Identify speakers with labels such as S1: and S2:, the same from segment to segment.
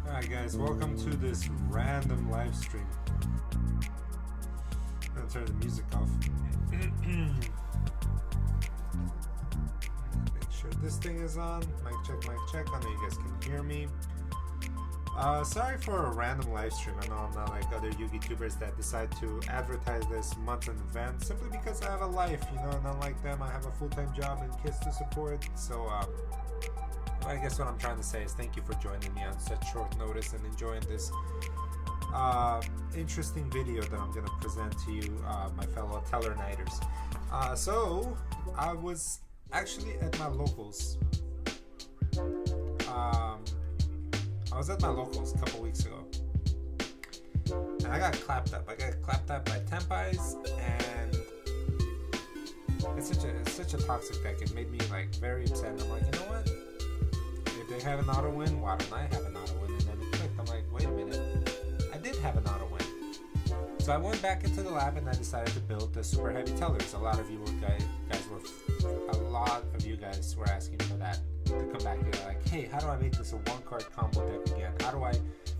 S1: Alright guys, welcome to this random live stream. I'm gonna turn the music off. Make sure this thing is on. Mic check, mic check. I know you guys can hear me. Sorry for a random live stream. I know I'm not like other YouTubers that decide to advertise this months in advance simply because I have a life, you know, and unlike them, I have a full-time job and kids to support. So, I guess what I'm trying to say is thank you for joining me on such short notice and enjoying this interesting video that I'm going to present to you, my fellow Teller Nighters. So, I was actually at my locals. I was at my locals a couple weeks ago, and I got clapped up. I got clapped up by Tempeyes, and it's such a toxic deck. It made me like very upset. And I'm like, you know what? If they have an auto win, why don't I have an auto win? And then it clicked. I'm like, wait a minute, I did have an auto win. So I went back into the lab and I decided to build the super heavy tellers. A lot of you guys were asking for that to come back. You're like, hey, how do I make this a one-card combo deck again? How do I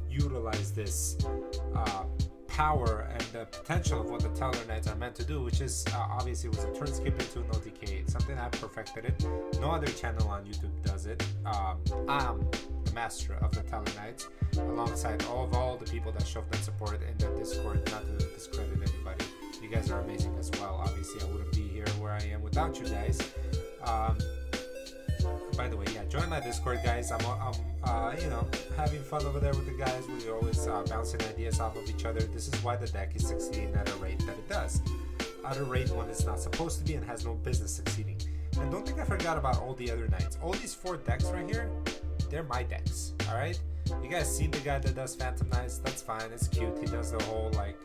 S1: utilize this power and the potential of what the Teller Knights are meant to do, which is obviously was a turn skip into no decay. Something I perfected it. No other channel on YouTube does it. I'm the master of the Teller Knights, alongside all the people that showed that support in the Discord. Not to discredit anybody, you guys are amazing as well. Obviously, I wouldn't be here where I am without you guys. By the way, yeah, join my Discord, guys. I'm you know, having fun over there with the guys. We're always bouncing ideas off of each other. This is why the deck is succeeding at a rate that it does. At a rate when it's not supposed to be and has no business succeeding. And don't think I forgot about all the other knights. All these 4 decks right here, they're my decks. All right, you guys see the guy that does Phantom Knights? That's fine. It's cute. He does the whole like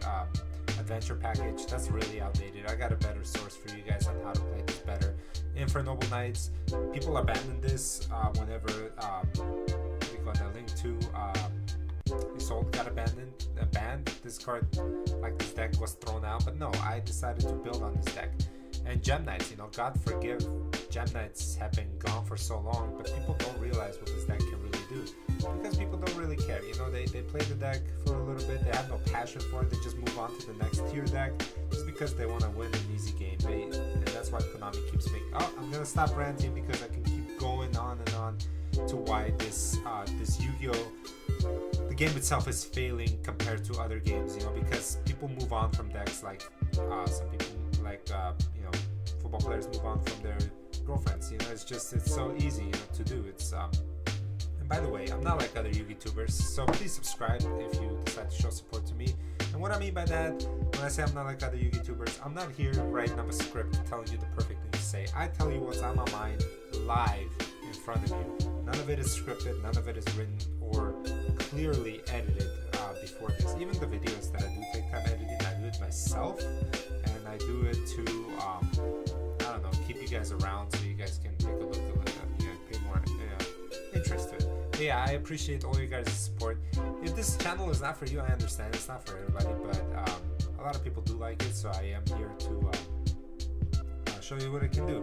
S1: adventure package. That's really outdated. I got a better source for you guys on how to play this better. Infernoble Knights, people abandon this whenever the Link 2 Isolde got banned. This card, like this deck, was thrown out, but no, I decided to build on this deck. And Gem Knights, you know, God forgive, Gem Knights have been gone for so long, but people don't realize what this deck can really do because people don't really care. You know, they play the deck for a little bit, they have no passion for it, they just move on to the next tier deck just because they want to win an easy game. And that's why Konami keeps making. Oh, I'm gonna stop ranting because I can keep going on and on to why this Yu-Gi-Oh! The game itself is failing compared to other games, you know, because people move on from decks like some people like you know, football players move on from their girlfriends. You know, it's so easy, you know, to do. It's and by the way, I'm not like other YouTubers, so please subscribe if you decide to show support to me. And what I mean by that, when I say I'm not like other YouTubers, I'm not here writing up a script telling you the perfect thing to say. I tell you what's on my mind live in front of you. None of it is scripted, none of it is written or clearly edited before this. Even the videos that I do take time editing, I do it myself, and I do it to I don't know, keep you guys around so you guys can take a look at it. You know, pay more interest to it. But yeah, I appreciate all you guys' support. If this channel is not for you, I understand it's not for everybody, but a lot of people do like it, so I am here to show you what it can do.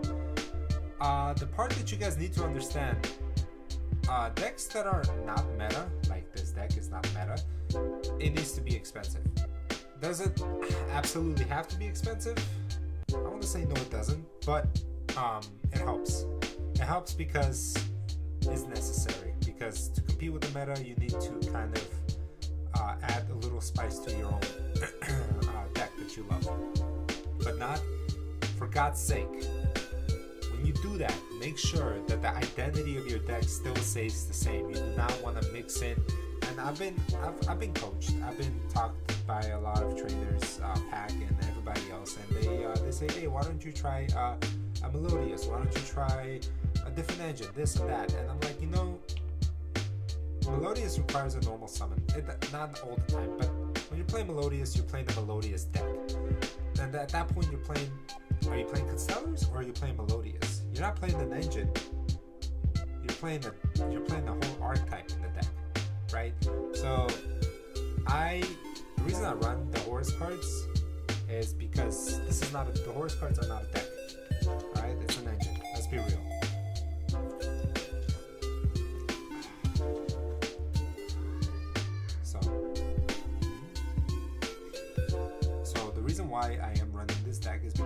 S1: The part that you guys need to understand, decks that are not meta, like this deck is not meta, it needs to be expensive. Does it absolutely have to be expensive? I want to say no, it doesn't, but it helps. It helps because it's necessary, because to compete with the meta, you need to kind of add a little spice to your own deck that you love. But not, for God's sake, when you do that, make sure that the identity of your deck still stays the same. You do not want to mix in. And I've been coached. I've been talked by a lot of traders, Pack and everybody else, and they say, hey, why don't you try a Melodious? Why don't you try a different engine? This and that. And I'm like, you know, Melodious requires a normal summon. Not all the time, but when you're playing Melodious, you're playing the Melodious deck. And at that point, you're playing. Are you playing Constellars or are you playing Melodious? You're not playing an engine. You're playing the whole archetype in the deck, right? So the reason I run the Horus cards is because the Horus cards are not a deck. Alright, it's an engine. Let's be real.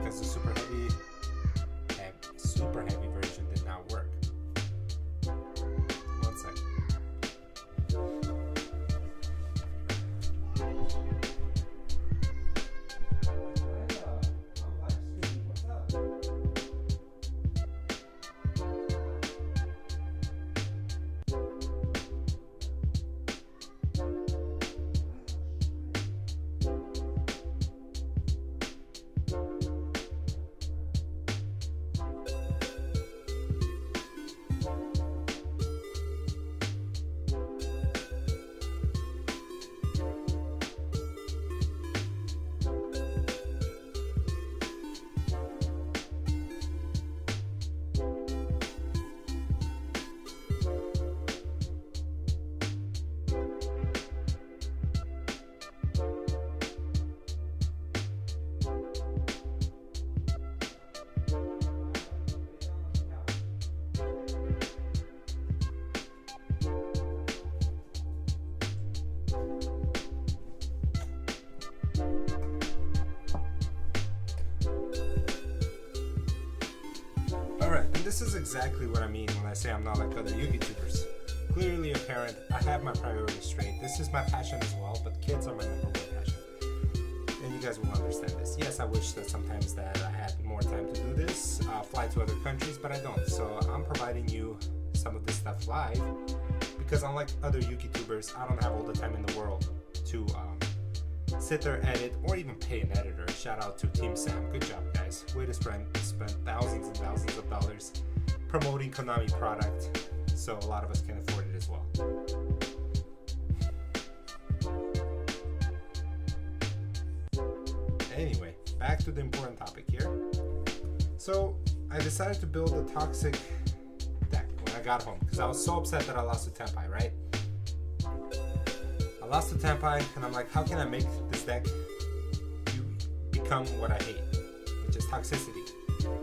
S1: because the super heavy version did not work. One second. This is exactly what I mean when I say I'm not like other YouTubers. Clearly apparent, I have my priorities straight. This is my passion as well, but kids are my number one passion. And you guys will understand this. Yes, I wish that sometimes that I had more time to do this, fly to other countries, but I don't. So I'm providing you some of this stuff live because unlike other YouTubers, I don't have all the time in the world to sit there, edit, or even pay an editor. Shout out to Team Sam. Good job, guys. Way to spend thousands and thousands of dollars promoting Konami product, so a lot of us can afford it as well. Anyway, back to the important topic here. So I decided to build a toxic deck when I got home because I was so upset that I lost to Tenpai, right? I lost to Tenpai, and I'm like, how can I make this deck become what I hate, which is toxicity?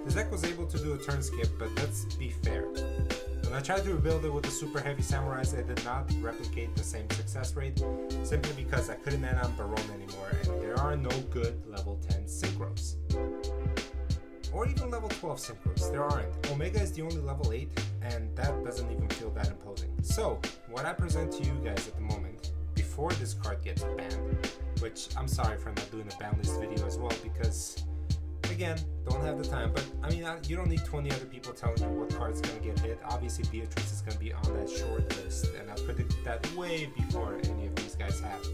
S1: This deck was able to do a turn skip, but let's be fair. When I tried to rebuild it with the super heavy samurais, it did not replicate the same success rate, simply because I couldn't end on Baron anymore, and there are no good level 10 synchros. Or even level 12 synchros, there aren't. Omega is the only level 8, and that doesn't even feel that imposing. So, what I present to you guys at the moment, before this card gets banned, which I'm sorry for not doing a ban list video as well, because again, don't have the time, but I mean, you don't need 20 other people telling you what card's gonna get hit. Obviously, Beatrice is gonna be on that short list, and I predicted that way before any of these guys have.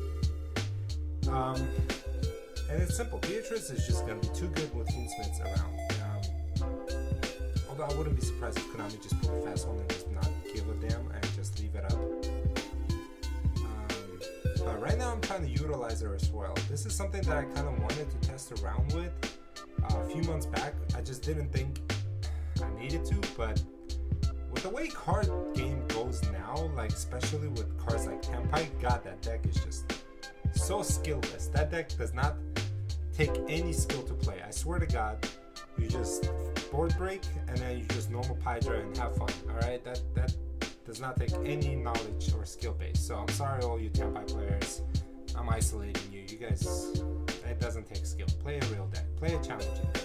S1: And it's simple. Beatrice is just gonna be too good with Fiendsmiths around. Although I wouldn't be surprised if Konami just put a fast one and just not give a damn and just leave it up. But right now, I'm trying to utilize her as well. This is something that I kind of wanted to test around with. A few months back, I just didn't think I needed to, but with the way card game goes now, like especially with cards like Tenpai, God, that deck is just so skillless. That deck does not take any skill to play. I swear to God, you just board break and then you just normal Pydra and have fun. All right, that does not take any knowledge or skill base. So I'm sorry, all you Tenpai players. I'm isolating you. You guys, it doesn't take skill. Play a real deck. Play a challenging deck.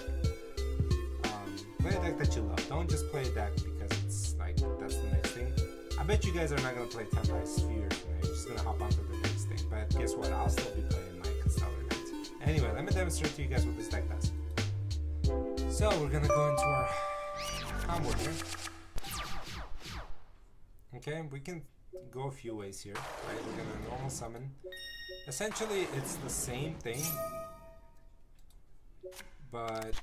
S1: Play a deck that you love. Don't just play a deck because it's like that's the next thing. I bet you guys are not gonna play Tenpai Sphere tonight. You're just gonna hop onto the next thing. But guess what? I'll still be playing my Constellar Knight. Anyway, let me demonstrate to you guys what this deck does. So we're gonna go into our combo here. Okay, we can go a few ways here, right? We're gonna normal summon. Essentially, it's the same thing, but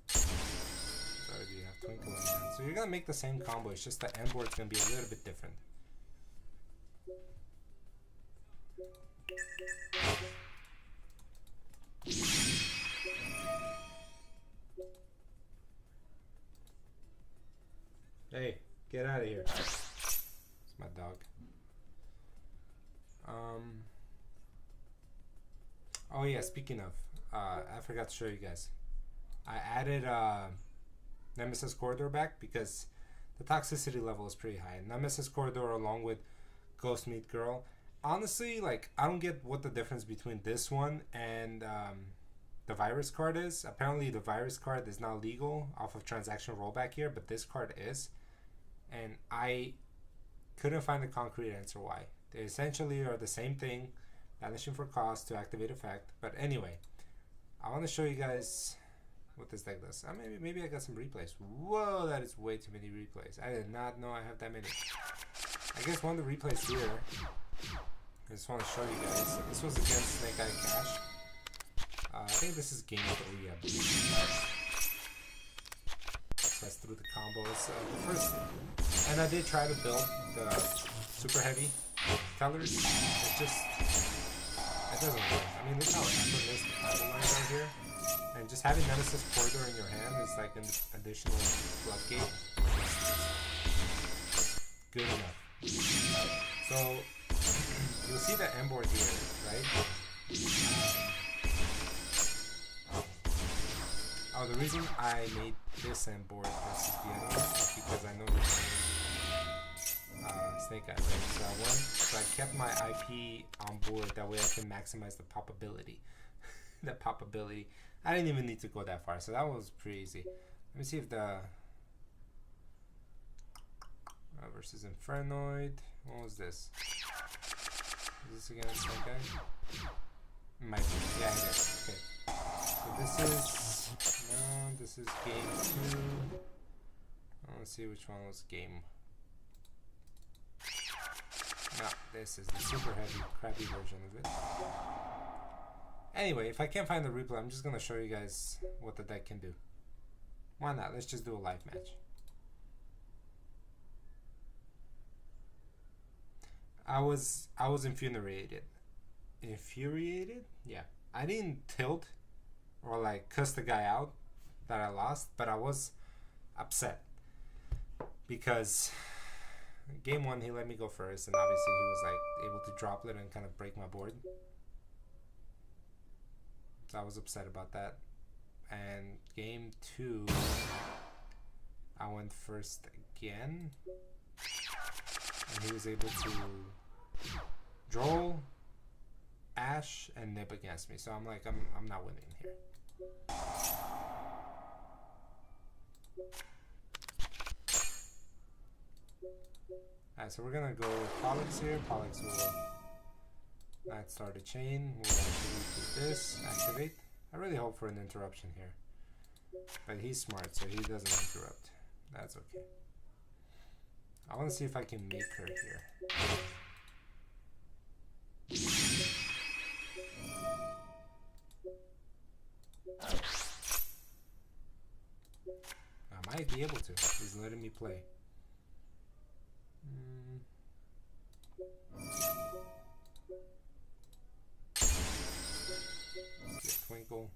S1: sorry, do you have Twinkle in hand? So you're gonna make the same combo. It's just the end board's gonna be a little bit different. Hey, get out of here. It's my dog. Oh yeah, speaking of, I forgot to show you guys. I added Nemesis Corridor back because the toxicity level is pretty high. Nemesis Corridor along with Ghost Meat Girl honestly, like, I don't get what the difference between this one and the virus card is. Apparently, the virus card is not legal off of transaction rollback here, but this card is. And I couldn't find a concrete answer why. They essentially are the same thing, banishing for cost to activate effect. But anyway, I want to show you guys what this deck does. Maybe I got some replays. Whoa, that is way too many replays. I did not know I have that many. I guess one of the replays here, I just want to show you guys. This was against Snake Eye Cash. I think this is game 3, I believe. That's through the combos. The first, and I did try to build the super heavy colors. It doesn't work. I mean, look how effortless the battle line right here. And just having Nemesis Corridor in your hand is like an additional floodgate. It's good enough. So, you'll see the M board here, right? Oh, the reason I made this M board versus the other one is because I know you're playing Snake Eye, right? So I kept my IP on board, that way I can maximize the popability. The popability. I didn't even need to go that far, so that was pretty easy. Let me see if the versus Infernoid. What was this? Is this against Snake Eye? Might be. Yeah, it is. Okay. So this is game 2. Let's see which one was game. No, this is the super heavy, crappy version of it. Anyway, if I can't find the replay, I'm just gonna show you guys what the deck can do. Why not? Let's just do a live match. I was infuriated. Infuriated? Yeah. I didn't tilt or like cuss the guy out that I lost, but I was upset because game 1 he let me go first, and obviously he was like able to droplet and kind of break my board. So I was upset about that. And game 2 I went first again, and he was able to droll, Ash, and nib against me. So I'm like, I'm not winning here. Alright, so we're gonna go with Pollux here. Pollux will not start a chain. We'll actually do this, activate. I really hope for an interruption here. But he's smart, so he doesn't interrupt. That's okay. I want to see if I can make her here. I might be able to. He's letting me play. Get Twinkle.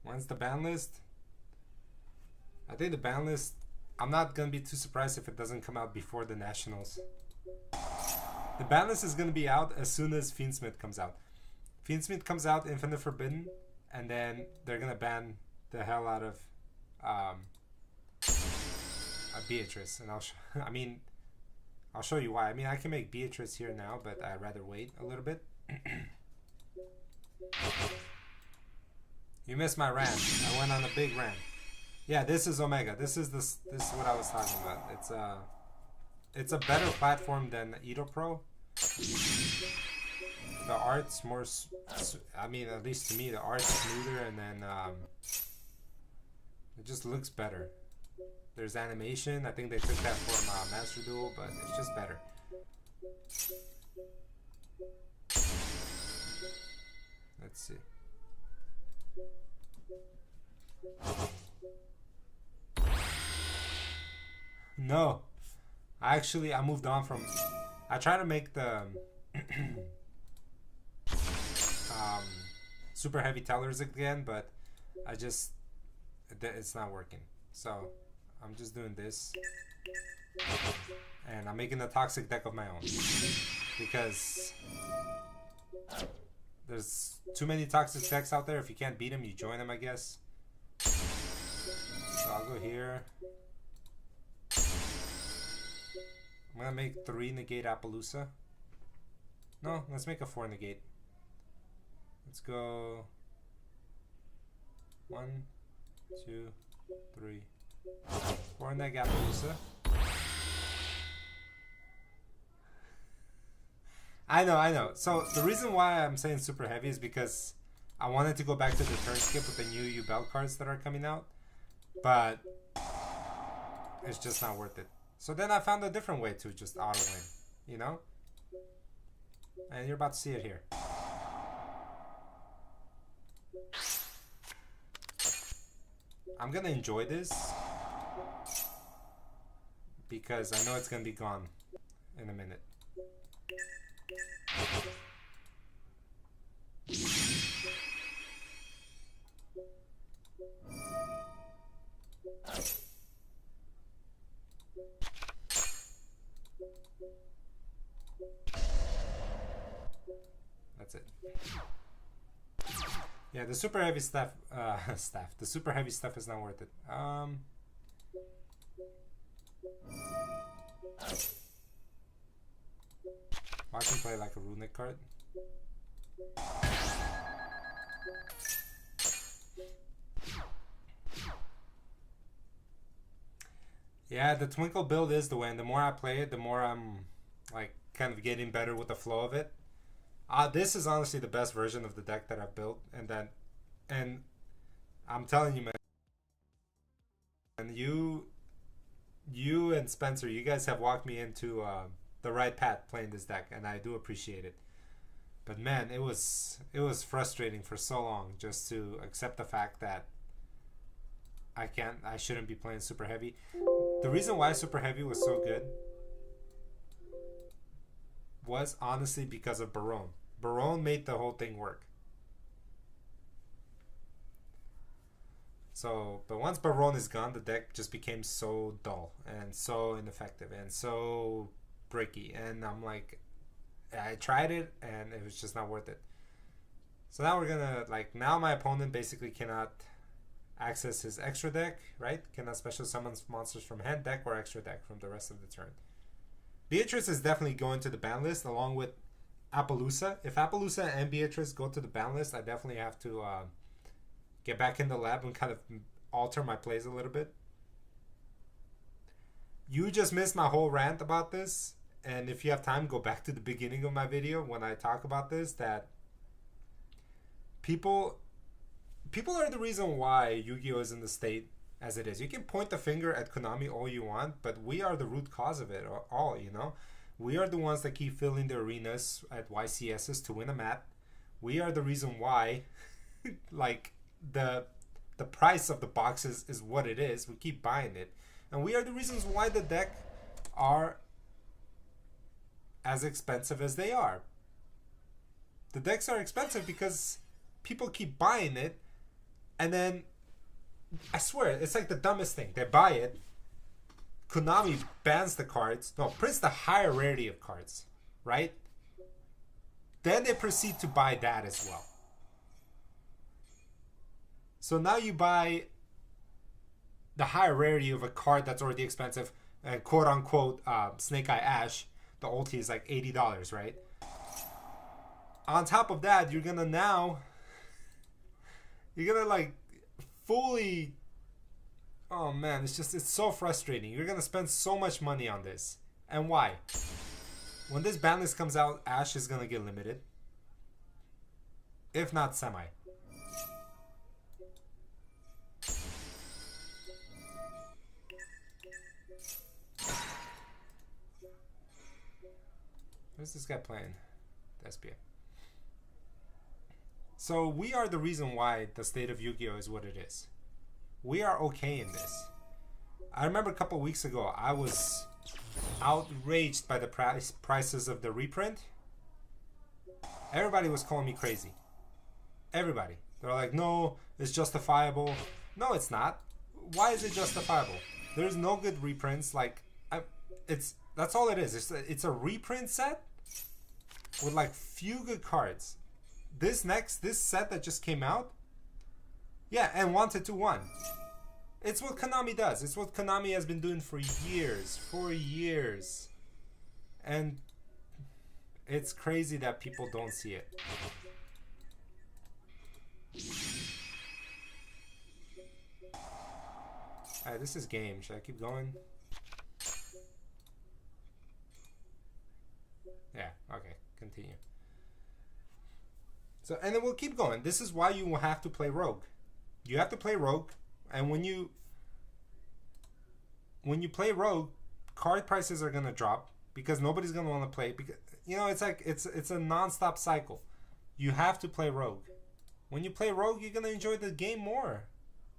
S1: When's the ban list? I think the ban list, I'm not gonna be too surprised if it doesn't come out before the Nationals. The ban list is gonna be out as soon as Fiendsmith comes out. Fiendsmith comes out, Infinite Forbidden, and then they're gonna ban the hell out of Beatrice. And I'll show you why. I mean, I can make Beatrice here now, but I'd rather wait a little bit. You missed my rant. I went on a big rant. Yeah, this is Omega. This is what I was talking about. It's a better platform than Edo Pro. The art's more, I mean, at least to me, the art's smoother, and then it just looks better. There's animation. I think they took that from Master Duel, but it's just better. Let's see. No, I moved on from. I try to make the super heavy tellers again, but it's not working. So I'm just doing this, and I'm making a toxic deck of my own because there's too many toxic decks out there. If you can't beat them, you join them, I guess. So I'll go here. I'm gonna make 3 negate Appaloosa. No, let's make a 4 negate. Let's go 1, 2, 3, 4 neg Appaloosa. I know. So the reason why I'm saying super heavy is because I wanted to go back to the turn skip with the new U-Belt cards that are coming out, but it's just not worth it. So then I found a different way to just auto win, you know? And you're about to see it here. I'm gonna enjoy this because I know it's gonna be gone in a minute. That's it. Yeah, the super heavy stuff, the super heavy stuff is not worth it. I can play like a runic card. Yeah, the Twinkle build is the way, and the more I play it, the more I'm like kind of getting better with the flow of it. This is honestly the best version of the deck that I've built, and I'm telling you, man, and you and Spencer, you guys have walked me into the right path playing this deck, and I do appreciate it. But man, it was frustrating for so long just to accept the fact that I shouldn't be playing super heavy. The reason why super heavy was so good was honestly because of Barone. Barone made the whole thing work. So, but once Barone is gone, the deck just became so dull and so ineffective and so bricky. And I'm like, I tried it and it was just not worth it. So now we're gonna, like, now my opponent basically cannot access his extra deck, right? Cannot special summon monsters from hand, deck, or extra deck from the rest of the turn. Beatrice is definitely going to the ban list along with Appaloosa. If Appaloosa and Beatrice go to the ban list, I definitely have to get back in the lab and kind of alter my plays a little bit. You just missed my whole rant about this, and if you have time, go back to the beginning of my video when I talk about this, that people are the reason why Yu-Gi-Oh! Is in the state as it is. You can point the finger at Konami all you want, but we are the root cause of it all, you know? We are the ones that keep filling the arenas at YCSs to win a mat. We are the reason why, like, the price of the boxes is what it is. We keep buying it. And we are the reasons why the deck are as expensive as they are. The decks are expensive because people keep buying it, and then I swear it's like the dumbest thing. They buy it, Konami bans the cards, prints the higher rarity of cards, right? Then they proceed to buy that as well. So now you buy the higher rarity of a card that's already expensive, quote unquote Snake Eye Ash. The ulti is like $80, right? On top of that, you're gonna like fully, oh man, it's so frustrating. You're gonna spend so much money on this. And why? When this ban list comes out, Ash is gonna get limited, if not semi. Who's this guy playing? The SPA. So we are the reason why the state of Yu-Gi-Oh! Is what it is. We are okay in this. I remember a couple weeks ago, I was outraged by the prices of the reprint. Everybody was calling me crazy. Everybody. They're like, no, it's justifiable. No, it's not. Why is it justifiable? There's no good reprints. Like, that's all it is. It's a reprint set with like few good cards. This set that just came out, yeah, and Wanted to won. It's what Konami does. It's what Konami has been doing for years. And it's crazy that people don't see it. Alright, this is game. Should I keep going? Yeah, okay, continue. So, and then we'll keep going. This is why you will have to play Rogue. You have to play Rogue, and when you play Rogue, card prices are gonna drop because nobody's gonna want to play. Because it's like it's a non-stop cycle. You have to play Rogue. When you play Rogue, you're gonna enjoy the game more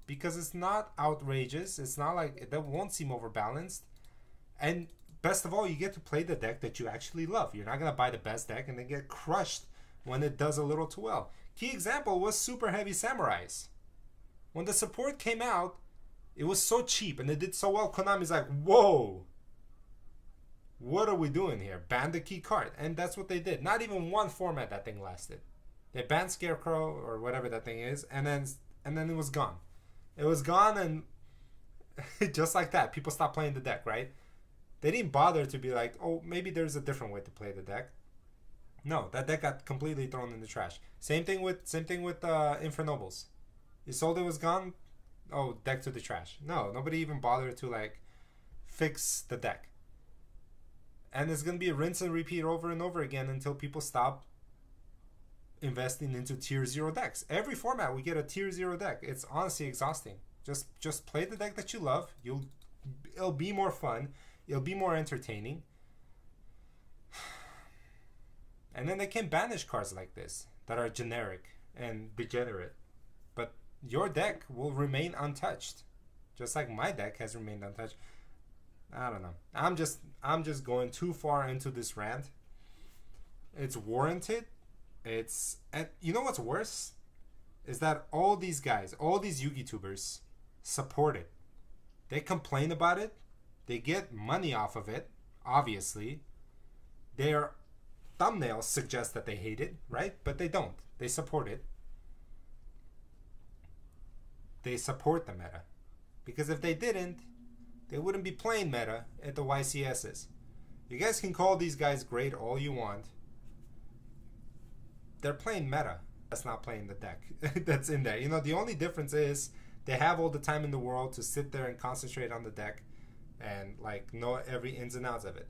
S1: because it's not outrageous. It's not like that won't seem overbalanced, and best of all, you get to play the deck that you actually love. You're not gonna buy the best deck and then get crushed when it does a little too well. Key example was Super Heavy Samurais. When the support came out, it was so cheap and it did so well. Konami's like, whoa, what are we doing here? Ban the key card. And that's what they did. Not even one format that thing lasted. They banned Scarecrow or whatever that thing is, and then it was gone. It was gone, and just like that, people stopped playing the deck, right? They didn't bother to be like, oh, maybe there's a different way to play the deck. No, that deck got completely thrown in the trash. Same thing with Infernobles. Isolde was gone. Oh, deck to the trash. No, nobody even bothered to like fix the deck. And it's gonna be a rinse and repeat over and over again until people stop investing into tier 0 decks. Every format we get a tier 0 deck. It's honestly exhausting. Just play the deck that you love. It'll be more fun. It'll be more entertaining. And then they can banish cards like this that are generic and degenerate. But your deck will remain untouched. Just like my deck has remained untouched. I don't know. I'm just going too far into this rant. It's warranted. And you know what's worse? Is that all these guys, all these Yugi-tubers support it. They complain about it. They get money off of it, obviously. Their thumbnails suggest that they hate it, right? But they don't. They support it. They support the meta. Because if they didn't, they wouldn't be playing meta at the YCSs. You guys can call these guys great all you want. They're playing meta. That's not playing the deck that's in there. The only difference is they have all the time in the world to sit there and concentrate on the deck and like know every ins and outs of it.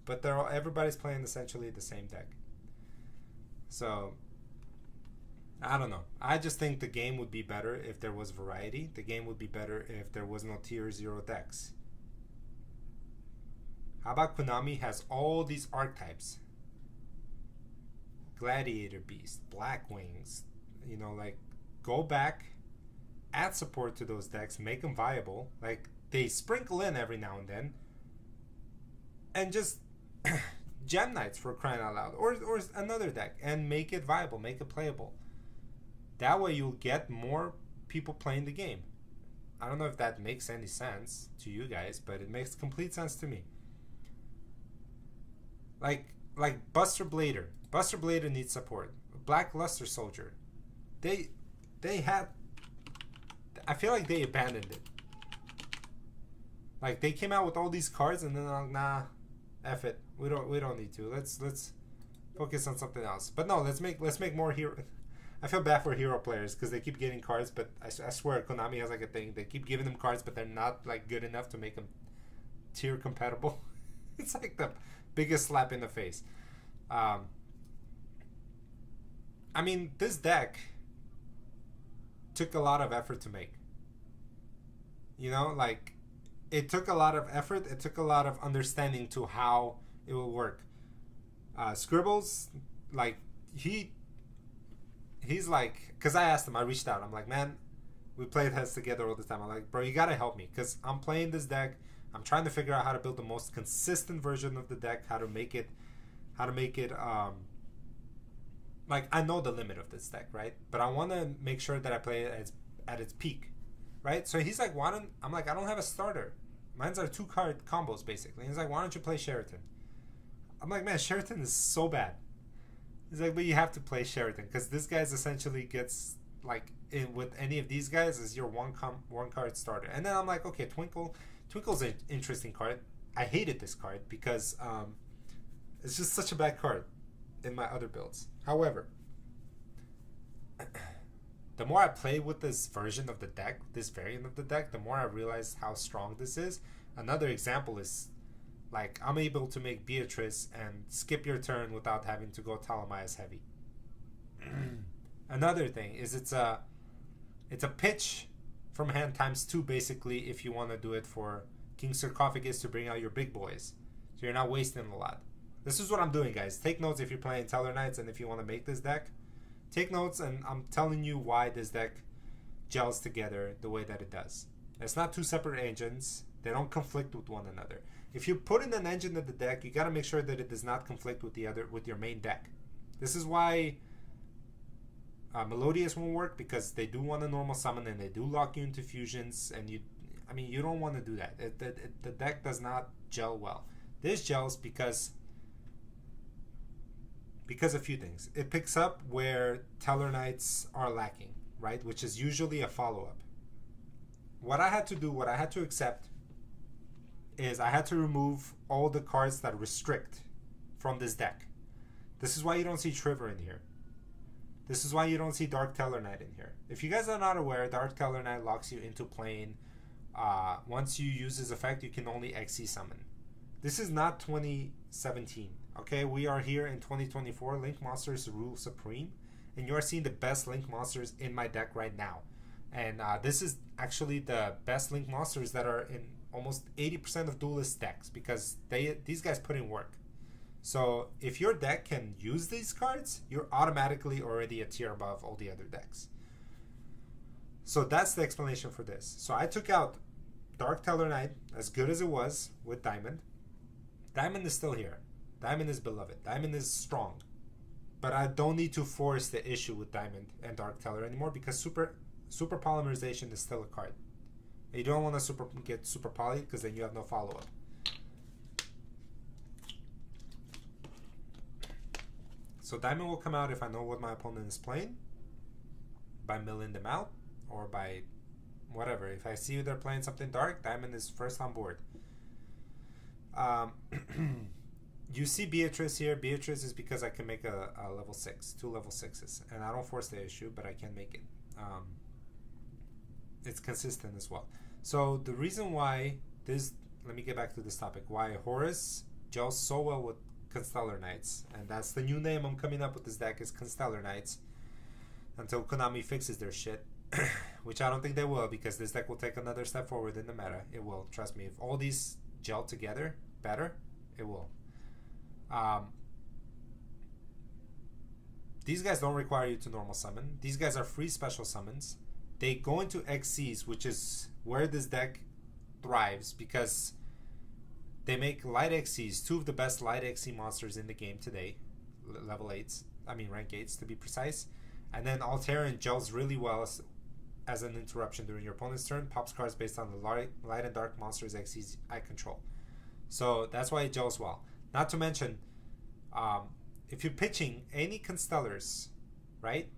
S1: But everybody's playing essentially the same deck. So I don't know. I just think the game would be better if there was variety. The game would be better if there was no tier 0 decks. How about Konami has all these archetypes? Gladiator Beast, Black Wings, like go back, add support to those decks, make them viable. Like they sprinkle in every now and then, and just Gem Knights for crying out loud, or another deck, and make it viable, make it playable. That way you'll get more people playing the game. I don't know if that makes any sense to you guys, but it makes complete sense to me. Like Buster Blader. Buster Blader needs support. Black Luster Soldier. They had. I feel like they abandoned it. Like they came out with all these cards and then like, nah, F it. We don't need to. Let's focus on something else. But no, let's make more hero. I feel bad for hero players because they keep getting cards, but I swear Konami has like a thing. They keep giving them cards, but they're not like good enough to make them tier compatible. It's like the biggest slap in the face. I mean, this deck took a lot of effort to make. Like it took a lot of effort. It took a lot of understanding to how it will work. Scribbles, like he's like, because I asked him, I reached out. I'm like, man, we play this together all the time. I'm like, bro, you gotta help me because I'm playing this deck. I'm trying to figure out how to build the most consistent version of the deck, how to make it like I know the limit of this deck, right? But I want to make sure that I play it at its peak, right? So he's like, I'm like, I don't have a starter. Mine's are 2-card combos basically. And he's like, why don't you play Sheraton? I'm like, man, Sheraton is so bad. He's like, but you have to play Sheraton because this guy's essentially gets like with any of these guys is your one card starter. And then I'm like, okay, Twinkle's an interesting card. I hated this card because it's just such a bad card in my other builds. However, the more I play with this version of the deck, this variant of the deck, the more I realize how strong this is. Another example is, like, I'm able to make Beatrice and skip your turn without having to go Talamias heavy. Another thing is it's a pitch from hand times 2 basically if you want to do it for King Sarcophagus to bring out your big boys. So you're not wasting a lot. This is what I'm doing, guys. Take notes if you're playing Teller Knights and if you want to make this deck. Take notes, and I'm telling you why this deck gels together the way that it does. It's not two separate engines. They don't conflict with one another. If you put in an engine in the deck, you got to make sure that it does not conflict with your main deck. This is why Melodious won't work, because they do want a normal summon and they do lock you into fusions, and you don't want to do that. The deck does not gel well. This gels because a few things. It picks up where Teller Knights are lacking, right? Which is usually a follow-up. What I had to accept is I had to remove all the cards that restrict from this deck. This is why you don't see Trevor in here. This is why you don't see Dark Teller Knight in here. If you guys are not aware, Dark Teller Knight locks you into playing. Once you use his effect, you can only XC summon. This is not 2017. Okay, we are here in 2024. Link monsters rule supreme, and you are seeing the best Link monsters in my deck right now. And this is actually the best Link monsters that are in almost 80% of Duelist decks, because these guys put in work. So if your deck can use these cards, you're automatically already a tier above all the other decks. So that's the explanation for this. So I took out Dark Teller Knight, as good as it was, with Diamond. Diamond is still here. Diamond is beloved. Diamond is strong. But I don't need to force the issue with Diamond and Dark Teller anymore, because super polymerization is still a card. And you don't want to get super poly, because then you have no follow-up. So Diamond will come out if I know what my opponent is playing, by milling them out, or by whatever. If I see they're playing something dark, Diamond is first on board. You see Beatrice here. Beatrice is because I can make a level 6, 2 level 6s, and I don't force the issue, but I can make it. It's consistent as well. So the reason why this, let me get back to this topic, why Horus gels so well with Constellar Knights, and that's the new name I'm coming up with this deck, is Constellar Knights, until Konami fixes their shit, which I don't think they will, because this deck will take another step forward in the meta. It will, trust me. If all these gel together better, it will. These guys don't require you to normal summon. These guys are free special summons. They go into XCs, which is where this deck thrives, because they make light XCs, 2 of the best light XC monsters in the game today, level 8s, rank 8s to be precise. And then Alteran gels really well as an interruption during your opponent's turn, pops cards based on the light and dark monsters XCs I control. So that's why it gels well. Not to mention, if you're pitching any Constellars, right?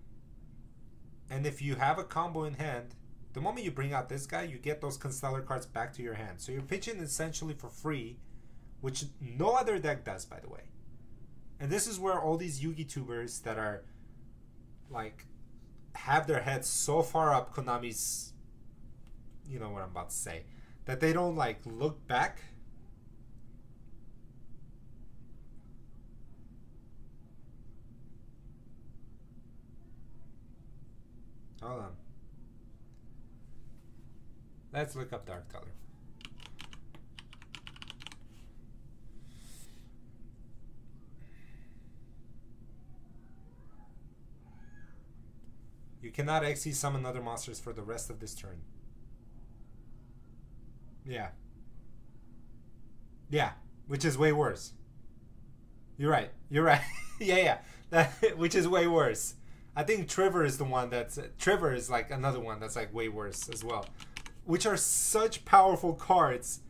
S1: And if you have a combo in hand, the moment you bring out this guy, you get those Constellar cards back to your hand. So you're pitching essentially for free, which no other deck does, by the way. And this is where all these Yugi tubers that are, like, have their heads so far up Konami's, you know what I'm about to say, that they don't, like, look back. Hold on. Let's look up Dark Teller. You cannot XC summon other monsters for the rest of this turn. Yeah. Yeah, which is way worse. You're right. yeah. Which is way worse. I think Trevor is like another one that's like way worse as well. Which are such powerful cards,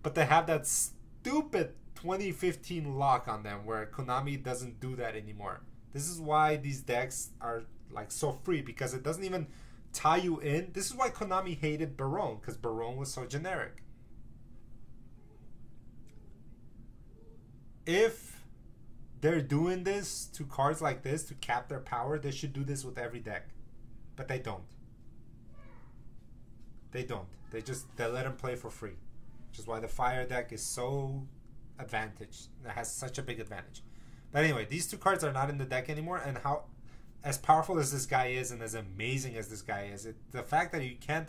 S1: but they have that stupid 2015 lock on them where Konami doesn't do that anymore. This is why these decks are like so free, because it doesn't even tie you in. This is why Konami hated Barone, because Barone was so generic. if they're doing this to cards like this to cap their power, they should do this with every deck. But they don't. They don't. They let them play for free. Which is why the fire deck is so advantaged. It has such a big advantage. But anyway, these two cards are not in the deck anymore, and how as powerful as this guy is and as amazing as this guy is, the fact that you can't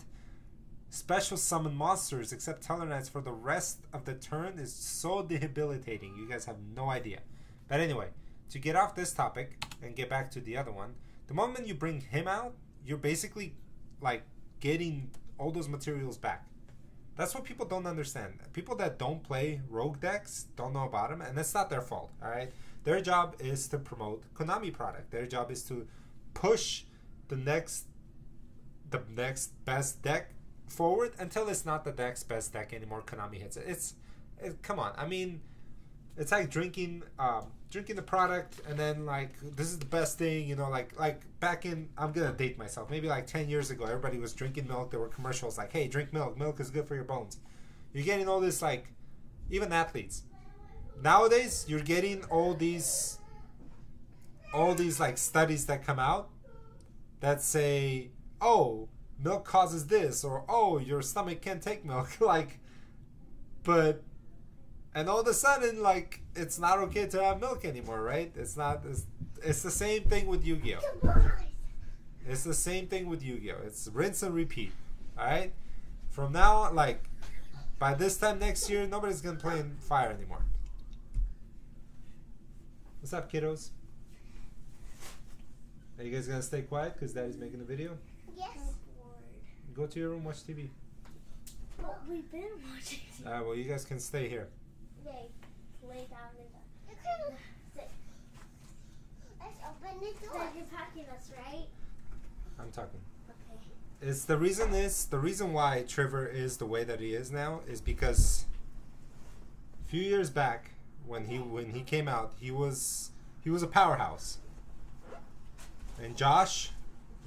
S1: special summon monsters except Tellarknights for the rest of the turn is so debilitating. You guys have no idea. But anyway, to get off this topic and get back to the other one, the moment you bring him out, you're basically like getting all those materials back. That's what people don't understand. People that don't play rogue decks don't know about them, and it's not their fault, all right? Their job is to promote Konami product. Their job is to push the next best deck forward until it's not the next best deck anymore. Konami hits it. Come on. I mean, it's like drinking the product and then like this is the best thing, you know, like back in, I'm gonna date myself, maybe like 10 years ago, everybody was drinking milk. There were commercials like, hey, drink milk is good for your bones. You're getting all this, like, even athletes nowadays, you're getting all these like studies that come out that say, oh, milk causes this, or oh, your stomach can't take milk. Like, but and all of a sudden, like, it's not okay to have milk anymore, right? It's the same thing with Yu-Gi-Oh. It's the same thing with Yu-Gi-Oh. It's rinse and repeat. Alright? From now on, like, by this time next year, nobody's gonna play in Fire anymore. What's up, kiddos? Are you guys gonna stay quiet because Daddy's making a video?
S2: Yes.
S1: Go to your room, watch TV.
S2: Well, we've been watching.
S1: Alright, well, you guys can stay here.
S2: Yay. Lay down in the... Sit. Let's open the door. You're talking to us, right?
S1: I'm talking.
S2: Okay.
S1: It's the reason why Trevor is the way that he is now is because a few years back when he came out, he was a powerhouse. And Josh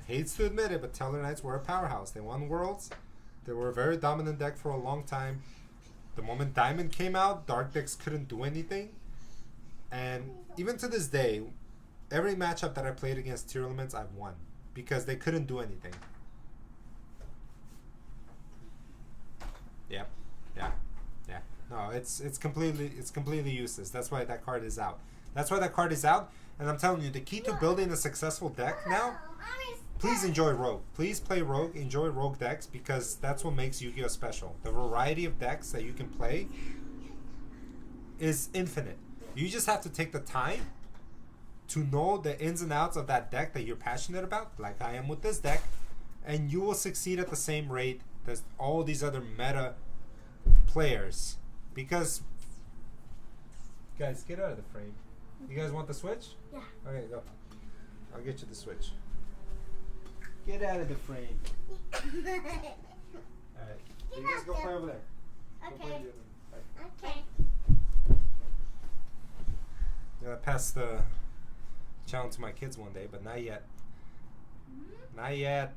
S1: hates to admit it, but Tellarknights were a powerhouse. They won worlds. They were a very dominant deck for a long time. The moment Diamond came out, Dark decks couldn't do anything. And even to this day, every matchup that I played against Tier Elements, I've won. Because they couldn't do anything. Yep. Yeah. Yeah. No, it's completely useless. That's why that card is out. And I'm telling you, the key to building a successful deck now, please enjoy Rogue. Please play Rogue. Enjoy Rogue decks because that's what makes Yu-Gi-Oh! Special. The variety of decks that you can play is infinite. You just have to take the time to know the ins and outs of that deck that you're passionate about, like I am with this deck, and you will succeed at the same rate as all these other meta players. Because, guys, get out of the frame. You guys want the Switch?
S2: Yeah.
S1: Okay, go. I'll get you the Switch. Get out of the frame. Alright. You guys go play over there. Go play in the other room. Bye.
S2: Okay.
S1: I'm gonna pass the challenge to my kids one day, but not yet. Not yet.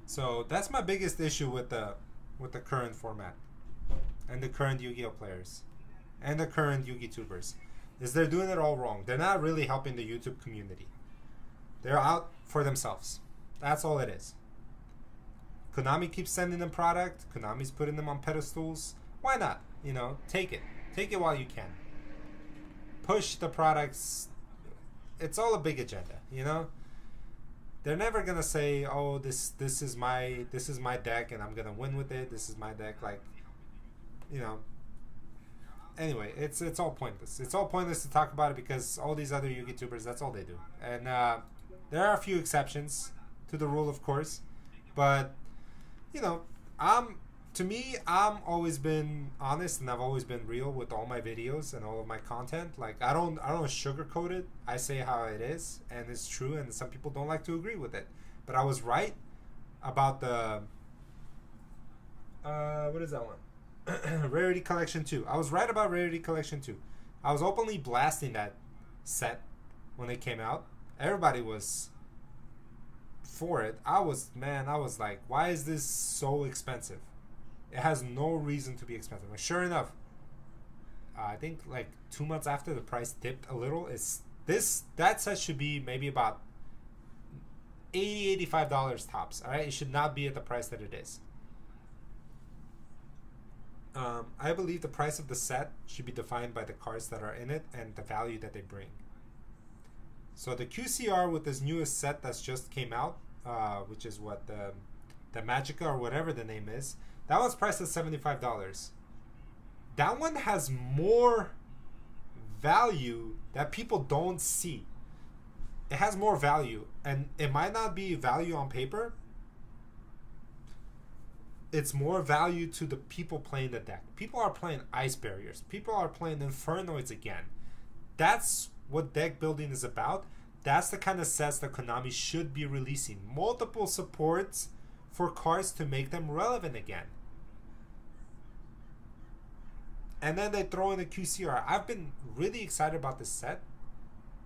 S1: So that's my biggest issue with the current format and the current Yu-Gi-Oh players and the current Yu-Gi tubers is they're doing it all wrong. They're not really helping the YouTube community. They're out for themselves. That's all it is. Konami keeps sending them product. Konami's putting them on pedestals. Why not? You know, take it. Take it while you can. Push the products. It's all a big agenda, you know? They're never gonna say, "Oh, this is my deck and I'm gonna win with it. This is my deck." Like, you know. Anyway, it's all pointless. It's all pointless to talk about it because all these other Yu-Gi tubers, that's all they do. And there are a few exceptions to the rule, of course, but you know, I'm always been honest and I've always been real with all my videos and all of my content. Like I don't sugarcoat it. I say how it is and it's true, and some people don't like to agree with it. But I was right about the what is that one? Rarity Collection 2. I was right about Rarity Collection 2. I was openly blasting that set when it came out. Everybody was for it. I was like, why is this so expensive? It has no reason to be expensive. Like, sure enough, I think like 2 months after the price dipped a little. That set should be maybe about $80-$85 tops. All right, it should not be at the price that it is. I believe the price of the set should be defined by the cards that are in it and the value that they bring. So the QCR with this newest set that's just came out, which is what the Magica or whatever the name is, that one's priced at $75. That one has more value that people don't see. It has more value, and it might not be value on paper. It's more value to the people playing the deck. People are playing Ice Barriers. People are playing Infernoids again. That's what deck building is about. That's the kind of sets that Konami should be releasing. Multiple supports for cards to make them relevant again. And then they throw in a QCR. I've been really excited about this set.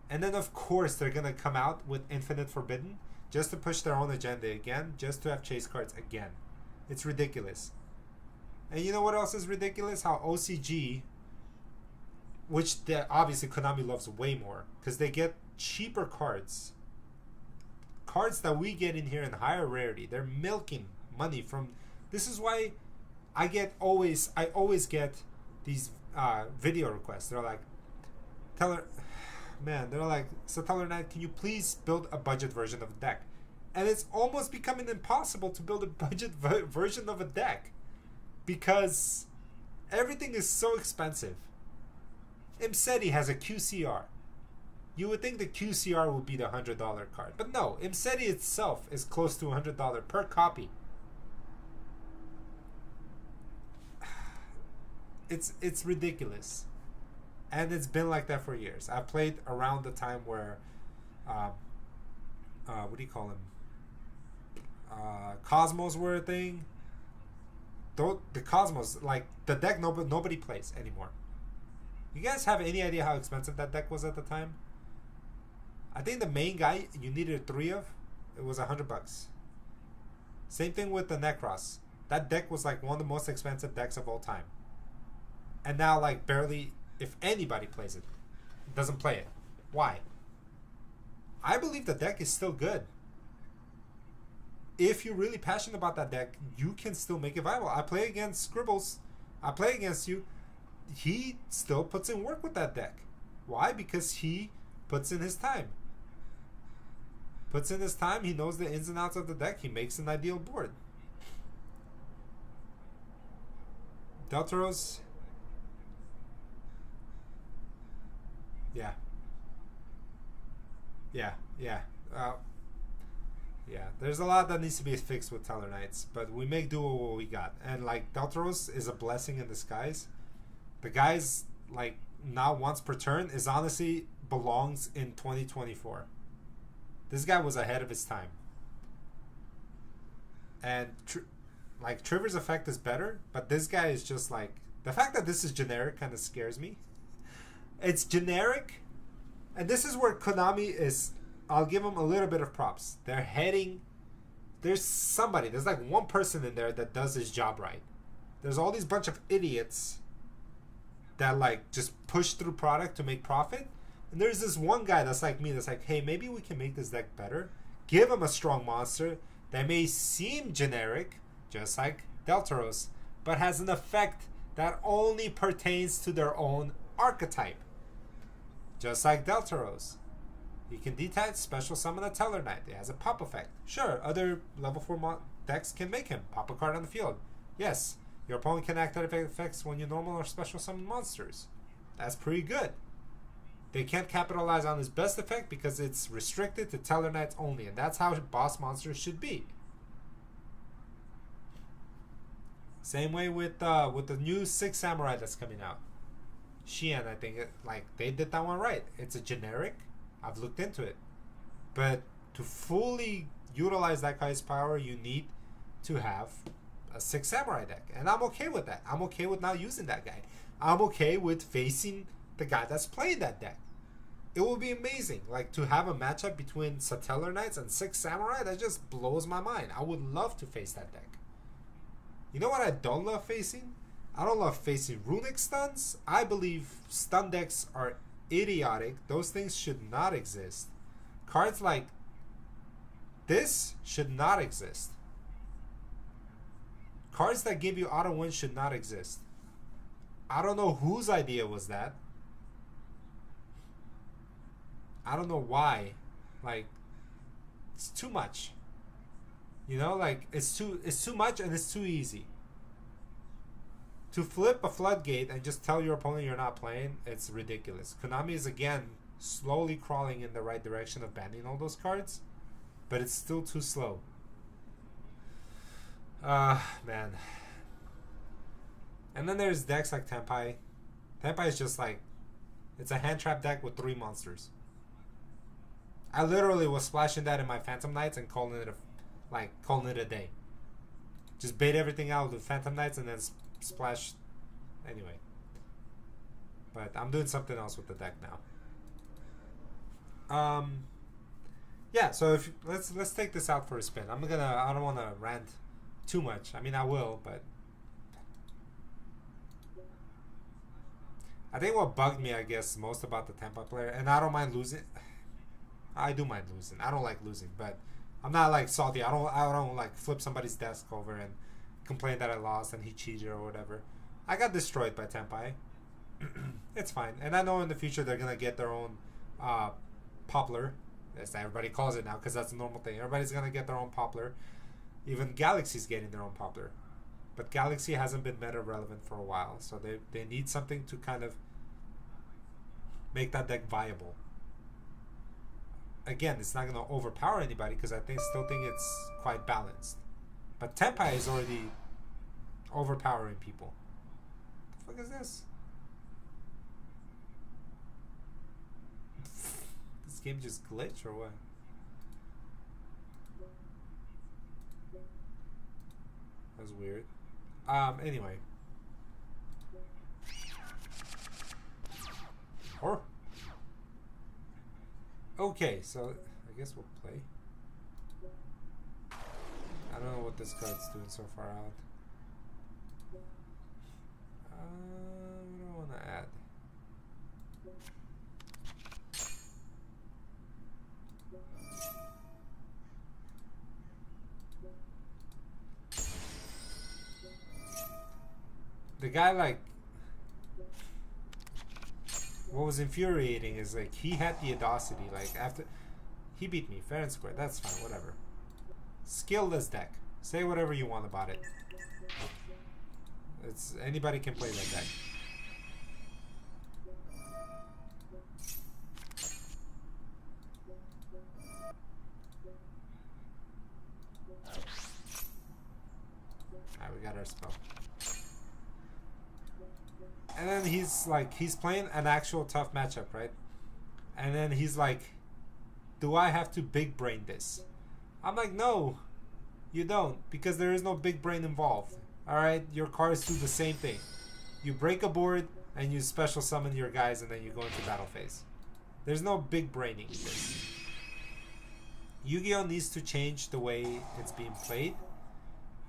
S1: And then of course they're going to come out with Infinite Forbidden just to push their own agenda again, just to have chase cards again. It's ridiculous. And you know what else is ridiculous? How OCG, which obviously Konami loves way more, because they get cheaper cards. Cards that we get in here in higher rarity. They're milking money from... This is why I always get these video requests. They're like, they're like, Satellar Knight, can you please build a budget version of a deck? And it's almost becoming impossible to build a budget version of a deck because everything is so expensive. Imseti has a QCR. You would think the QCR would be the $100 card, but no, Imseti itself is close to $100 per copy. It's ridiculous, and it's been like that for years. I played around the time where, what do you call them? Cosmos were a thing. The Cosmos, like the deck, nobody plays anymore. You guys have any idea how expensive that deck was at the time? I think the main guy you needed 3 of, it was $100. Same thing with the Necros. That deck was like one of the most expensive decks of all time. And now like barely, if anybody plays it, doesn't play it. Why? I believe the deck is still good. If you're really passionate about that deck, you can still make it viable. I play against Scribbles. I play against you. He still puts in work with that deck. Why? Because he puts in his time. Puts in his time. He knows the ins and outs of the deck. He makes an ideal board. Deltaros. Yeah. Yeah, there's a lot that needs to be fixed with Teller Knights, but we make do with what we got. And like Deltaros is a blessing in disguise. The guy's like now once per turn is honestly belongs in 2024. This guy was ahead of his time. And like Triver's effect is better, but this guy is just like, the fact that this is generic kind of scares me. It's generic, and this is where Konami is. I'll give them a little bit of props. They're heading. There's like one person in there that does his job right. There's all these bunch of idiots that like just push through product to make profit. And there's this one guy that's like me that's like, hey, maybe we can make this deck better. Give him a strong monster that may seem generic, just like Deltaros, but has an effect that only pertains to their own archetype. Just like Deltaros. You can detach, special summon a Teller Knight. It has a pop effect. Sure, other level 4 decks can make him. Pop a card on the field. Yes, your opponent can activate effects when you normal or special summon monsters. That's pretty good. They can't capitalize on his best effect because it's restricted to Teller Knights only, and that's how boss monsters should be. Same way with the new 6 Samurai that's coming out. Xian, I think, like they did that one right. It's a generic. I've looked into it. But to fully utilize that guy's power, you need to have a 6 Samurai deck. And I'm okay with that. I'm okay with not using that guy. I'm okay with facing the guy that's playing that deck. It will be amazing. Like to have a matchup between Satellar Knights and 6 Samurai, that just blows my mind. I would love to face that deck. You know what I don't love facing? I don't love facing runic stuns. I believe stun decks are idiotic. Those things should not exist. Cards like this should not exist. Cards that give you auto win should not exist. I don't know whose idea was that. I don't know why. Like, it's too much. You know, like it's too much and it's too easy. To flip a floodgate and just tell your opponent you're not playing, it's ridiculous. Konami is again slowly crawling in the right direction of banning all those cards, but it's still too slow. Man. And then there's decks like Tenpai. Tenpai is just like, it's a hand trap deck with 3 monsters. I literally was splashing that in my Phantom Knights and calling it a day. Just bait everything out with Phantom Knights and then splash. Anyway. But I'm doing something else with the deck now. Yeah, so if let's take this out for a spin. I don't want to rant too much. I mean, I will, but I think what bugged me, I guess, most about the Tempa player, and I don't mind losing. I do mind losing. I don't like losing, but I'm not like salty. I don't like flip somebody's desk over and complain that I lost and he cheated or whatever. I got destroyed by Tenpai. It's fine, and I know in the future they're gonna get their own poplar, as everybody calls it now, because that's a normal thing. Everybody's gonna get their own poplar. Even Galaxy's getting their own poplar, but Galaxy hasn't been meta relevant for a while, so they need something to kind of make that deck viable. Again, it's not gonna overpower anybody because I still think it's quite balanced. But Tenpai is already overpowering people. What the fuck is this? This game just glitched or what? That was weird. Anyway. Or okay, so I guess we'll play. I don't know what this card's doing so far out. What do I want to add? The guy, like, what was infuriating is, like, he had the audacity, like, after he beat me fair and square. That's fine, whatever. Skillless deck. Say whatever you want about it. It's anybody can play that deck. Alright, we got our spell. And then he's playing an actual tough matchup, right? And then he's like, do I have to big brain this? I'm like, no, you don't, because there is no big brain involved. Alright, your cards do the same thing. You break a board and you special summon your guys and then you go into battle phase. There's no big braining this. Yu-Gi-Oh! Needs to change the way it's being played,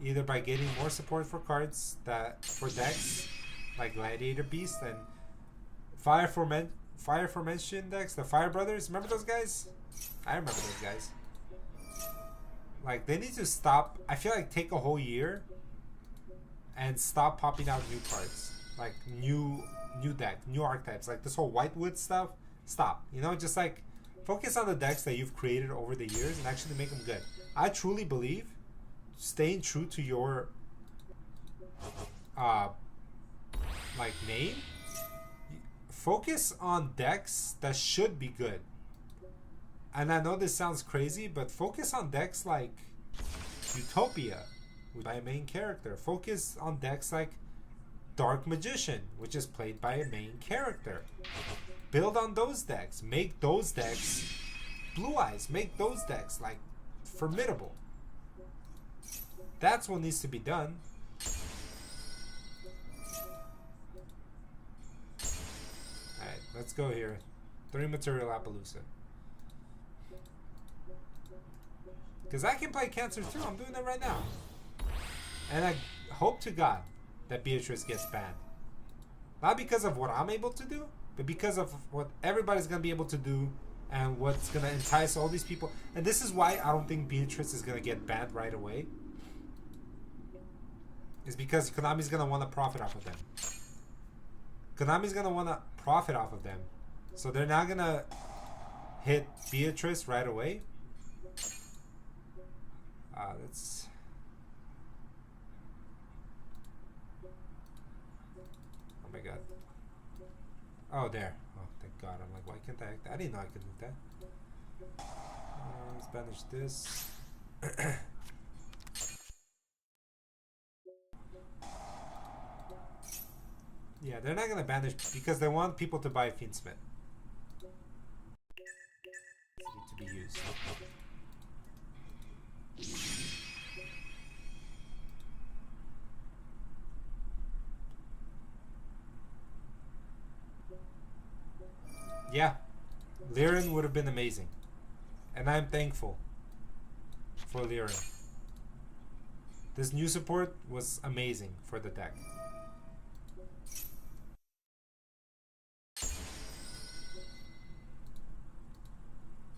S1: either by getting more support for cards for decks like Gladiator Beast and Fire Formation decks, the Fire Brothers. Remember those guys? I remember those guys. Like, they need to stop. I feel like take a whole year and stop popping out new cards, like new deck, new archetypes, like this whole Whitewood stuff. Stop. You know, just like focus on the decks that you've created over the years and actually make them good. I truly believe staying true to your like name, focus on decks that should be good. And I know this sounds crazy, but focus on decks like Utopia by a main character. Focus on decks like Dark Magician, which is played by a main character. Build on those decks. Make those decks Blue Eyes. Make those decks like formidable. That's what needs to be done. Alright, let's go here. 3 material Appaloosa. Because I can play Cancer too. I'm doing it right now. And I hope to God that Beatrice gets banned. Not because of what I'm able to do, but because of what everybody's gonna be able to do and what's gonna entice all these people. And this is why I don't think Beatrice is gonna get banned right away. Is because Konami's gonna want to profit off of them. Konami's gonna want to profit off of them. So they're not gonna hit Beatrice right away. Let's... Oh my god. Oh, there. Oh, thank god. I'm like, why can't I act? I didn't know I could move that. Let's banish this. Yeah, they're not gonna banish because they want people to buy Fiendsmith. To be used. Yeah, Liren would have been amazing. And I'm thankful for Liren. This new support was amazing for the deck.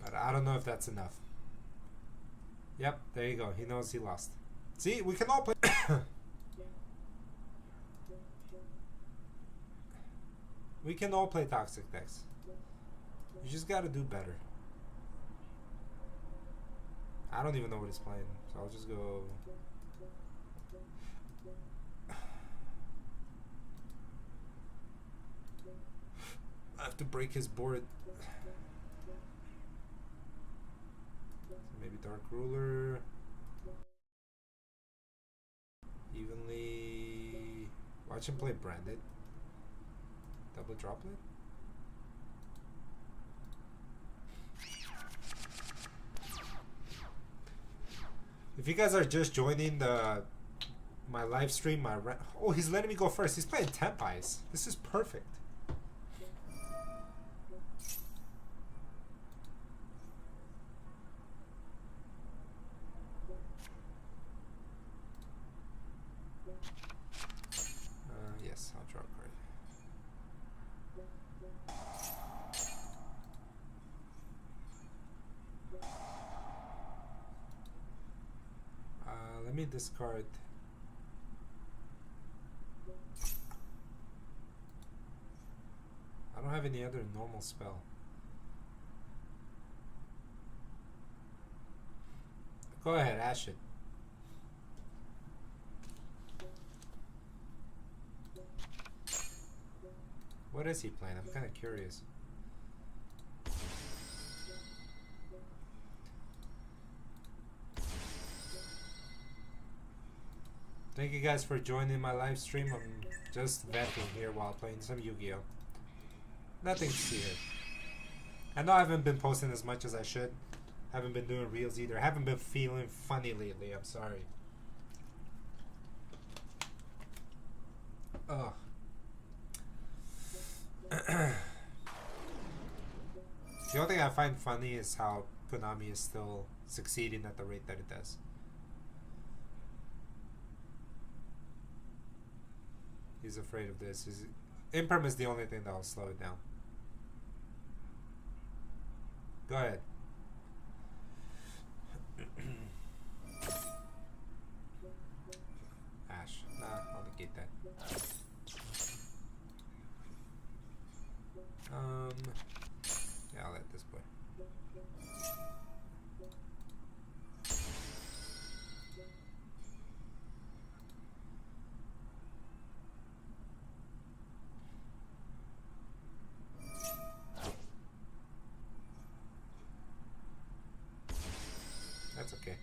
S1: But I don't know if that's enough. Yep, there you go. He knows he lost. See, we can all play. We can all play toxic decks. You just gotta do better. I don't even know what he's playing, so I'll just go. I have to break his board. Maybe Dark Ruler. Evenly. Watch him play Branded. Double Droplet. If you guys are just joining my live stream, oh, he's letting me go first. He's playing Temp Ice. This is perfect. Yes, I'll draw a card. Let me discard. I don't have any other normal spell. Go ahead, ash it. What is he playing? I'm kind of curious. Thank you guys for joining my live stream. I'm just venting here while playing some Yu-Gi-Oh! Nothing to see here. I know I haven't been posting as much as I should. Haven't been doing reels either. Haven't been feeling funny lately. I'm sorry. Ugh. The only thing I find funny is how Konami is still succeeding at the rate that it does. He's afraid of this. Imperm is the only thing that will slow it down. Go ahead. Ash. Nah, I'll negate that. Yeah, I'll let this boy. That's okay.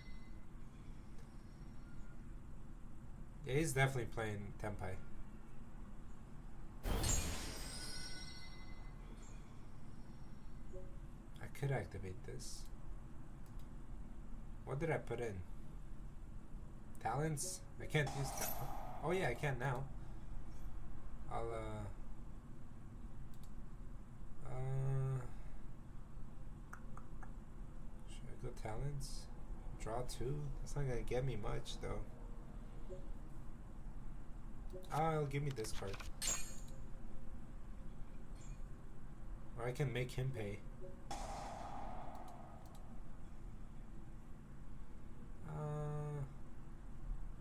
S1: Yeah, he's definitely playing Tenpai. I could activate this. What did I put in? Talents? I can't use that. Oh yeah, I can now. I'll should I go talents? Draw 2? That's not gonna get me much though. It'll give me this card. Or I can make him pay.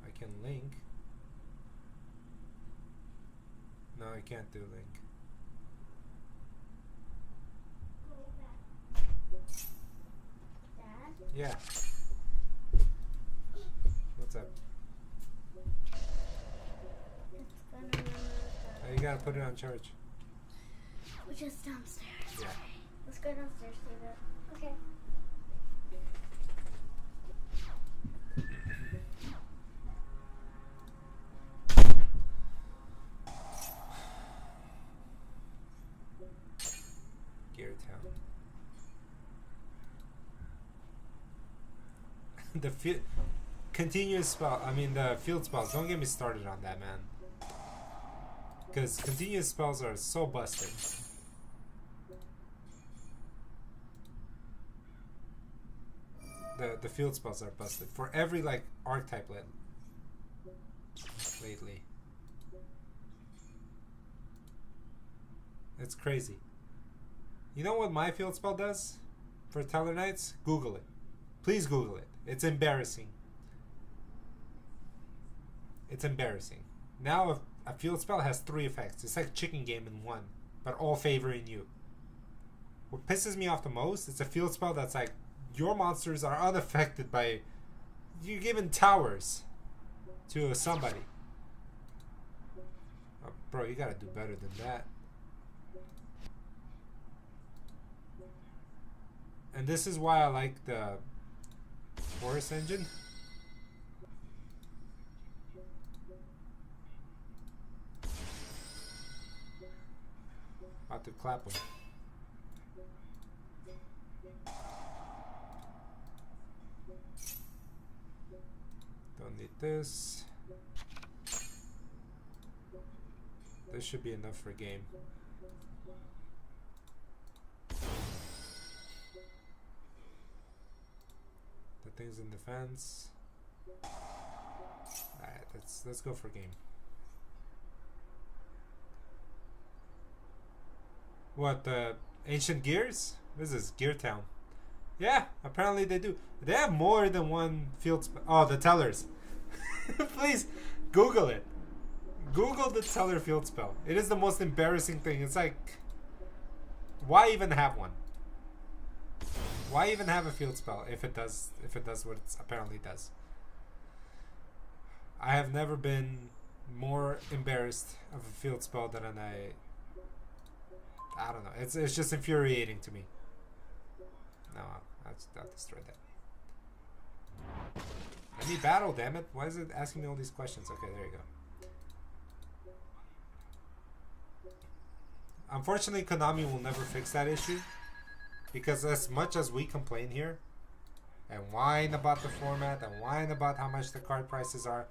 S1: I can link. No, I can't do link.
S2: Dad?
S1: Yeah. What's up?
S2: It's gonna remove
S1: You gotta put it on charge.
S2: Which is downstairs.
S1: Yeah.
S2: Let's go downstairs, David. Okay.
S1: Gear Town. The continuous spell. I mean the field spells. Don't get me started on that, man. Because continuous spells are so busted. The field spells are busted for every like archetype lately. It's crazy. You know what my field spell does for Teller Knights? Google it. Please Google it. It's embarrassing. It's embarrassing. Now a field spell has 3 effects. It's like chicken game in one, but all favoring you. What pisses me off the most is a field spell that's like your monsters are unaffected by you giving towers to somebody. Oh, bro, you gotta do better than that. And this is why I like the Forest engine. About to clap him. Don't need this. This should be enough for game. The thing's in defense. Alright, let's go for game. What, the ancient gears? This is Gear Town. Yeah, apparently they do. They have more than one field spell. Oh, the tellers. Please, Google it. Google the teller field spell. It is the most embarrassing thing. It's like, why even have one? Why even have a field spell if it does what it apparently does? I have never been more embarrassed of a field spell than I don't know. It's just infuriating to me. No, I'll destroy that. Let me battle, damn it. Why is it asking me all these questions? Okay, there you go. Unfortunately, Konami will never fix that issue. Because as much as we complain here, and whine about the format, and whine about how much the card prices are,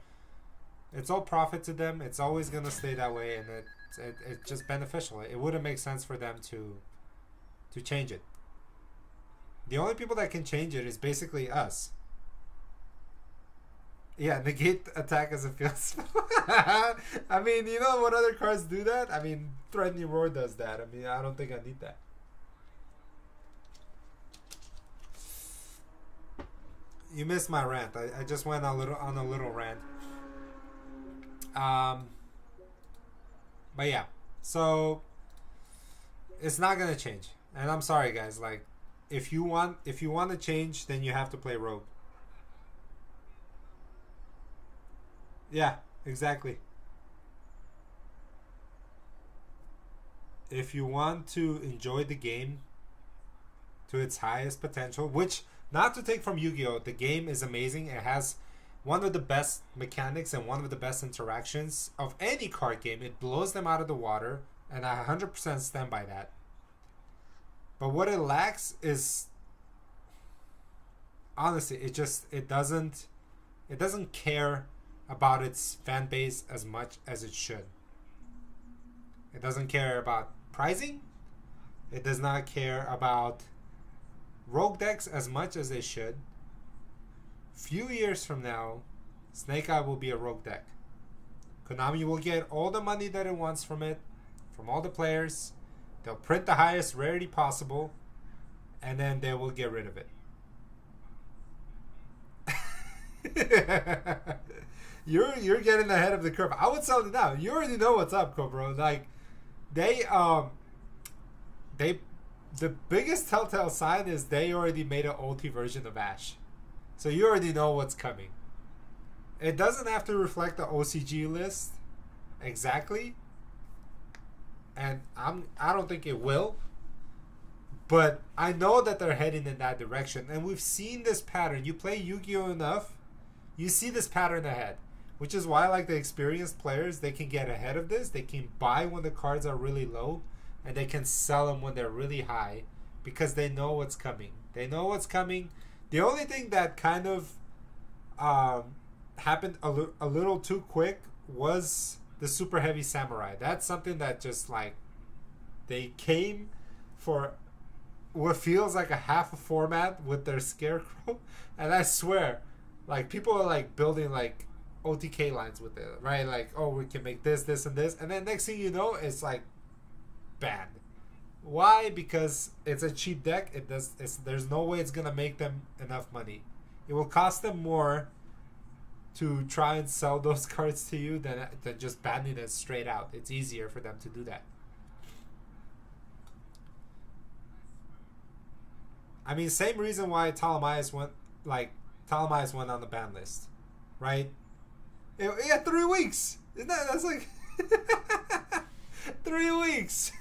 S1: it's all profit to them. It's always going to stay that way, and it's just beneficial. It wouldn't make sense for them to change it. The only people that can change it is basically us. Yeah, negate attack as a field spell. I mean, you know what other cards do that? I mean, Threatening Roar does that. I mean, I don't think I need that. You missed my rant. I just went on a little rant. But yeah, so it's not gonna change, and I'm sorry, guys. Like, if you want to change, then you have to play Rogue. Yeah, exactly. If you want to enjoy the game to its highest potential, which, not to take from Yu-Gi-Oh, the game is amazing. It has one of the best mechanics and one of the best interactions of any card game. It blows them out of the water, and I 100% stand by that. But what it lacks is, honestly, it doesn't care about its fan base as much as it should. It doesn't care about pricing. It does not care about rogue decks as much as they should. Few years from now, Snake Eye will be a rogue deck. Konami will get all the money that it wants from it, from all the players. They'll print the highest rarity possible, and then they will get rid of it. You're getting ahead of the curve. I would tell you now. You already know what's up, bro. Like the biggest telltale sign is they already made an ulti version of Ash, so you already know what's coming. It doesn't have to reflect the OCG list exactly, and I don't think it will. But I know that they're heading in that direction, and we've seen this pattern. You play Yu-Gi-Oh enough, you see this pattern ahead, which is why, like, the experienced players, they can get ahead of this. They can buy when the cards are really low, and they can sell them when they're really high, because they know what's coming. They know what's coming. The only thing that kind of happened a little too quick was the Super Heavy Samurai. That's something that just, like, they came for what feels like a half a format with their Scarecrow, and I swear, like, people are like building like OTK lines with it, right? Like, oh, we can make this, this, and this, and then next thing you know, it's like banned. Why? Because it's a cheap deck. There's no way it's gonna make them enough money. It will cost them more to try and sell those cards to you than just banning it straight out. It's easier for them to do that. I mean, same reason why Ptolemaeus went on the ban list, right? Yeah, 3 weeks. Isn't that's like 3 weeks.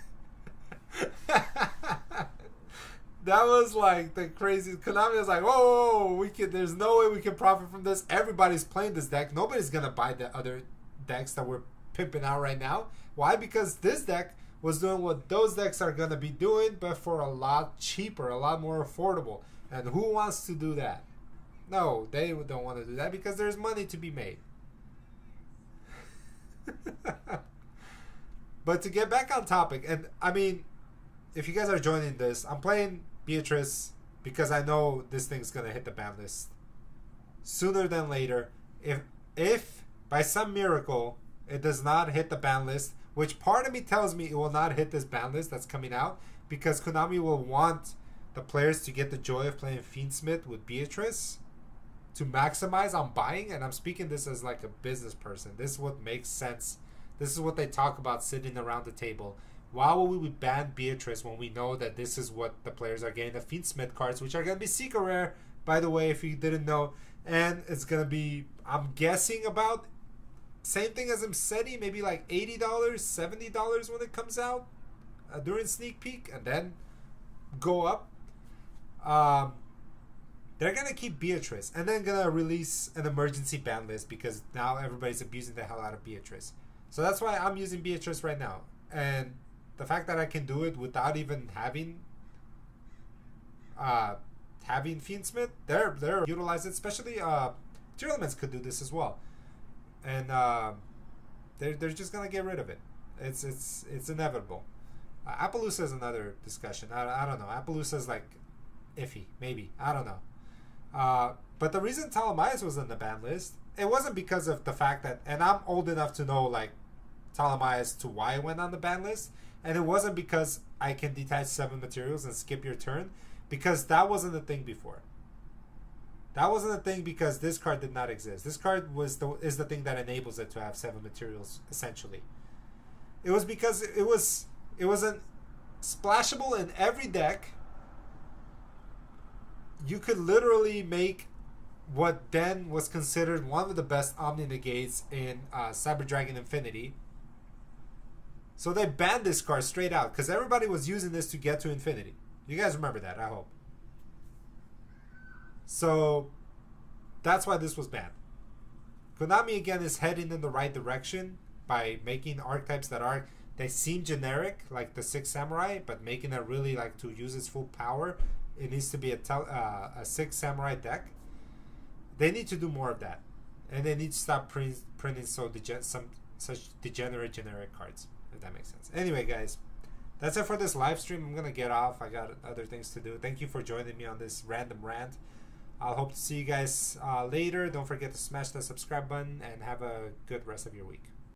S1: That was like the craziest. Konami was like, whoa, there's no way we can profit from this. Everybody's playing this deck. Nobody's gonna buy the other decks that we're pimping out right now. Why? Because this deck was doing what those decks are going to be doing, but for a lot cheaper, a lot more affordable. And who wants to do that? No, they don't want to do that because there's money to be made. But to get back on topic, and I mean, if you guys are joining this, I'm playing Beatrice because I know this thing's going to hit the ban list sooner than later. If by some miracle it does not hit the ban list, which part of me tells me it will not hit this ban list that's coming out, because Konami will want the players to get the joy of playing Fiendsmith with Beatrice to maximize on buying. And I'm speaking this as like a business person. This is what makes sense. This is what they talk about sitting around the table. Why would we ban Beatrice when we know that this is what the players are getting? The Fiendsmith cards, which are going to be secret rare, by the way, if you didn't know. And it's going to be, I'm guessing, about same thing as Imseti, maybe like $80, $70 when it comes out during sneak peek, and then go up. They're gonna keep Beatrice, and then gonna release an emergency ban list because now everybody's abusing the hell out of Beatrice. So that's why I'm using Beatrice right now, and the fact that I can do it without even having Fiendsmith, they're utilized it. Especially Tier Elements could do this as well. And they're just gonna get rid of it. It's inevitable. Appaloosa is another discussion. I don't know. Appaloosa is like iffy, maybe. I don't know. But the reason Ptolemaeus was on the ban list, it wasn't because of the fact that, and I'm old enough to know like Ptolemaeus to why it went on the ban list, and it wasn't because I can detach 7 materials and skip your turn, because that wasn't a thing before. That wasn't a thing because this card did not exist. This card is the thing that enables it to have 7 materials, essentially. It was because it wasn't splashable in every deck. You could literally make what then was considered one of the best Omni Negates in Cyber Dragon Infinity. So they banned this card straight out because everybody was using this to get to Infinity. You guys remember that, I hope. So that's why this was banned. Konami again is heading in the right direction by making archetypes they seem generic, like the 6 Samurai, but making it really like to use its full power. It needs to be a 6 Samurai deck. They need to do more of that, and they need to stop printing such degenerate generic cards, if that makes sense. Anyway, guys, that's it for this live stream. I'm gonna get off. I got other things to do. Thank you for joining me on this random rant. I'll hope to see you guys later. Don't forget to smash the subscribe button and have a good rest of your week.